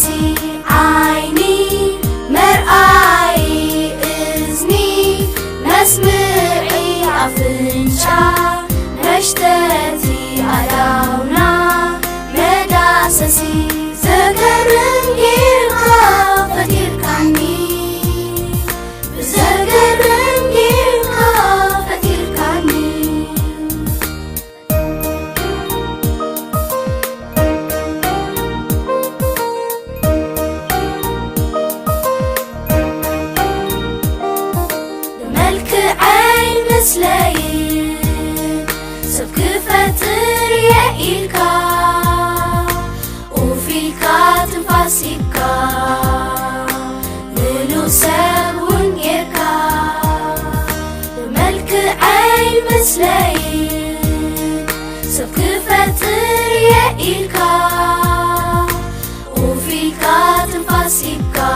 داسسي عيني مرآي إذني مسمعي أفنشا مشتتي علاونا مداسسي زقرن جيرها فتير كاني زقرن جيرها فتير كاني ملك عين مسلاي سبك فتر يأيلكا وفيكا تنفاسيكا للو سابون يركا ملك عين مسلاي سبك فتر يأيلكا وفيكا تنفاسيكا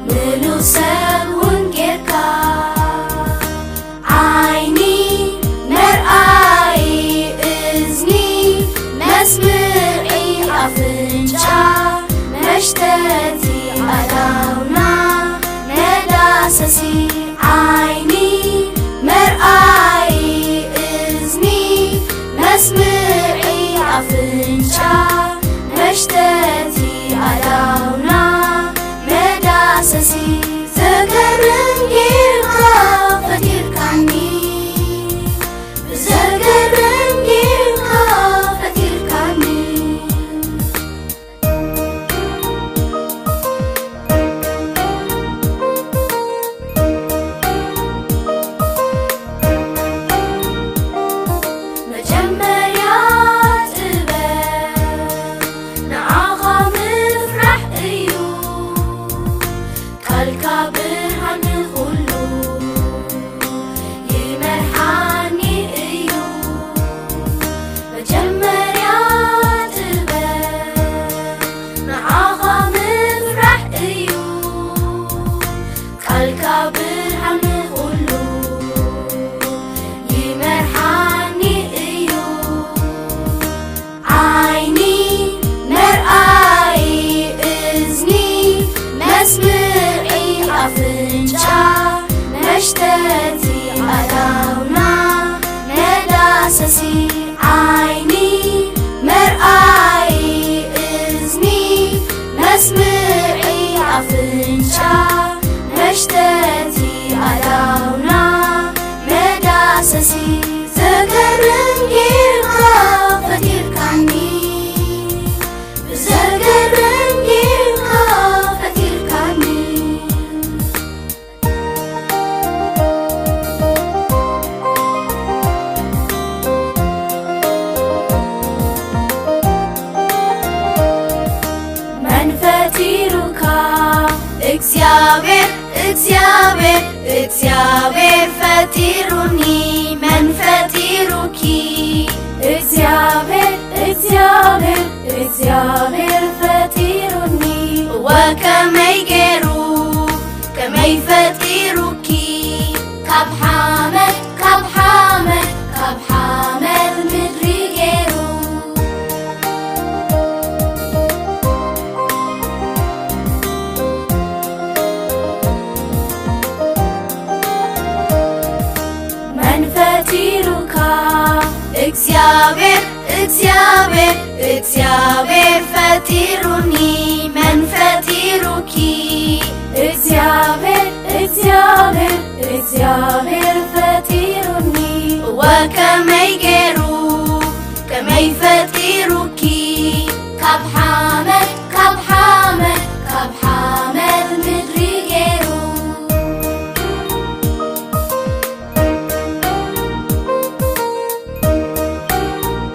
للو سابون يركا عيني مرآي إذني مسمعي أفنشا مشتتي علاونا مداسسي عيني مرآي إذني مسمعي أفنشا مشتتي علاونا مداسسي زقرن جيرها فتير كاني زقرن جيرها فتير كاني مجمريات إبن نعاغا مفرح إيو كالكا برهن خلو يمرحاني إيو مجمريات إبن نعاغا مفرح إيو كالكا برهن خلو يمرحاني إيو عيني مرآي إذني مسمعي أفنشا مشتتي علاونا مداسسي عيني مرآي إذني مسمعي أفنشا مشتتي علاونا مداسسي زقرن جيرها فتير كاني زقرن جيرها فتير كاني من فتيرك እግዚአብሔር እግዚአብሔር እግዚአብሔር ፈጢሩኒ من ፈጢሩኪ እግዚአብሔር እግዚአብሔር እግዚአብሔር ፈጢሩኒ ወከመይ ገይሩ ከመይ ፈጢሩኪ ካብ ሓመድ ካብ ሓመድ ካብ ሓመድ ምድሪ ገይሩ من ፈጢሩካ እግዚአብሔር እግዚአብሔር እግዚአብሔር ፈጢሩኒ من ፈጢሩኪ እግዚአብሔር እግዚአብሔር እግዚአብሔር ፈጢሩኒ ወከመይ ገይሩ